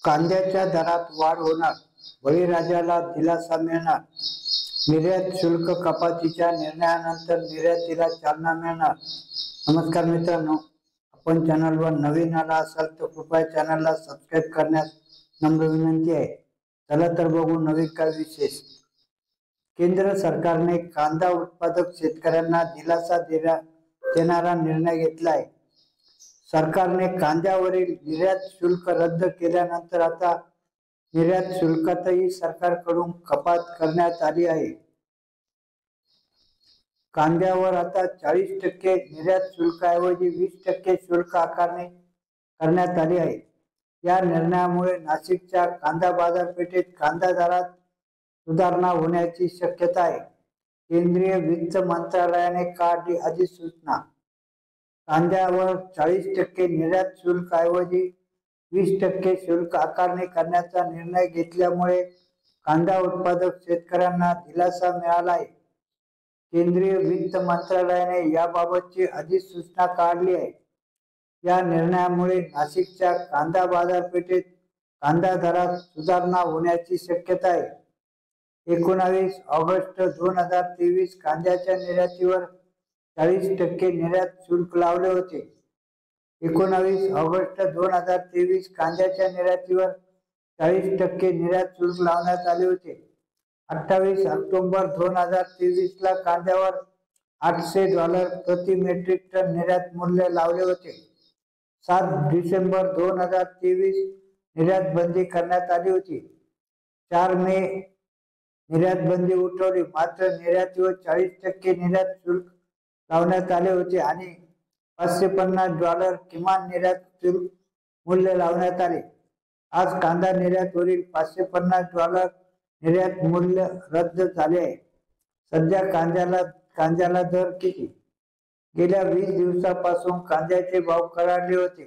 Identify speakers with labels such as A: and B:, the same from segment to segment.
A: कांद्याच्या दरात वाढ होणार, बळीराजाला दिलासा मिळणार. निर्यात शुल्क कपातीच्या निर्णयानंतर निर्यातीला चालना मिळणार. नमस्कार मित्रांनो, आपण चॅनलवर नवीन आला असाल तर कृपया चॅनलला सबस्क्राईब करण्यास नम्र विनंती आहे. चला तर बघू नवीन काय विशेष. केंद्र सरकारने कांदा उत्पादक शेतकऱ्यांना दिलासा देणारा निर्णय घेतला आहे. सरकारने कांद्यावरील निर्यात शुल्क रद्द केल्यानंतर आता निर्यात शुल्कातही सरकारकडून कपात करण्यात आली आहे. कांद्यावर आता 40% निर्यात शुल्काऐवजी 20% शुल्क आकारणी करण्यात आली आहे. या निर्णयामुळे नाशिकच्या कांदा बाजारपेठेत कांदा दरात सुधारणा होण्याची शक्यता आहे. केंद्रीय वित्त मंत्रालयाने काढली अधिसूचना. कांद्यावर 40% निर्यात शुल्क ऐवजी 20% शुल्क आकारणी करण्याचा निर्णय घेतल्यामुळे कांदा उत्पादक शेतकऱ्यांना दिलासा मिळाला आहे. केंद्रीय वित्त मंत्रालयाने याबाबतची अधिसूचना काढली आहे. या निर्णयामुळे नाशिकच्या कांदा बाजारपेठेत कांदा दरात सुधारणा होण्याची शक्यता आहे. 19 ऑगस्ट 2023 कांद्याच्या निर्यातीवर 40% निर्यात शुल्क लावले होते. 19 ऑगस्ट 2023 कांद्याच्या निर्यातीवर 40% निर्यात शुल्क लावण्यात आले होते. 28 ऑक्टोबर 2023 ला कांद्यावर $800 प्रति मेट्रिक टन निर्यात मूल्य लावले होते. 7 डिसेंबर 2023 निर्यात बंदी करण्यात आली होती. 4 मे निर्यात बंदी उठवली, मात्र निर्यातीवर 40% निर्यात शुल्क लावण्यात आले होते आणि $550 किमान निर्यात शुल्क मूल्य लावण्यात आले. आज कांदा निर्यातीवरील $550 निर्यात मूल्य रद्द झाले आहे. सध्या कांद्याला दर किती? गेल्या 20 दिवसापासून कांद्याचे भाव कडाडले होते.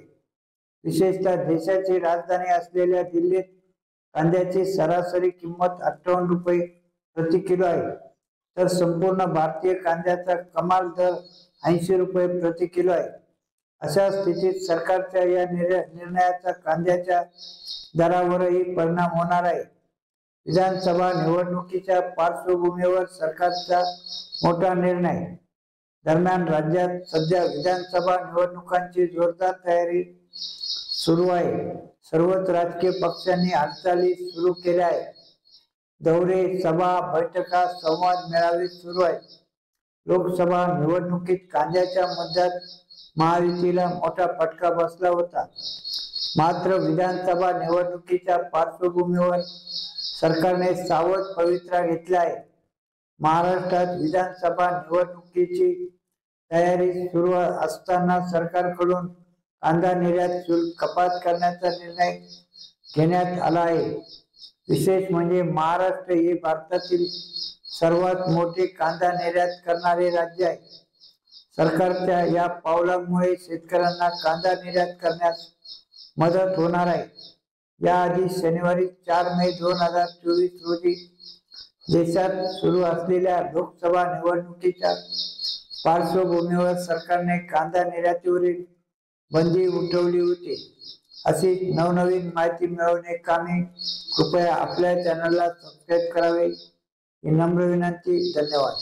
A: विशेषतः देशाची राजधानी असलेल्या दिल्लीत कांद्याची सरासरी किंमत ₹58 प्रति किलो आहे, तर संपूर्ण भारतीय कांद्याचा कमाल दर ₹80 प्रति किलो आहे. अशा स्थितीत सरकारच्या या निर्णयाचा कांद्याच्या दरावरही परिणाम होणार आहे. विधानसभा निवडणुकीच्या पार्श्वभूमीवर सरकारचा मोठा निर्णय. दरम्यान राज्यात सध्या विधानसभा निवडणुकांची जोरदार तयारी सुरू आहे. सर्वच राजकीय पक्षांनी हालचाली सुरू केल्या आहेत. दौरे, सभा, बैठका, संवाद, मेळावे सुरू आहेत. लोकसभा निवडणुकीत कांद्याच्या मुद्द्यात महायुतीला मोठा फटका बसला होता. मात्र विधानसभा निवडणुकीच्या पार्श्वभूमीवर सरकारने सावध पवित्रा घेतला आहे. महाराष्ट्रात विधानसभा निवडणुकीची तयारी सुरू असताना सरकारकडून कांदा निर्यात शुल्क कपात करण्याचा निर्णय घेण्यात आला आहे. विशेष म्हणजे महाराष्ट्र हे भारतातील सर्वात मोठे कांदा निर्यात करणारे राज्य आहे. सरकारच्या या पावलामुळे शेतकऱ्यांना कांदा निर्यात करण्यास मदत होणार आहे. याआधी शनिवारी 4 मे 2024 रोजी देशात सुरू असलेल्या लोकसभा निवडणुकीच्या पार्श्वभूमीवर सरकारने कांदा निर्यातीवरील बंदी उठवली होती. अशी नवनवीन माहिती मिळवण्याकामी कृपया आपल्या चॅनलला सबस्क्राईब करावे ही नम्र विनंती. धन्यवाद.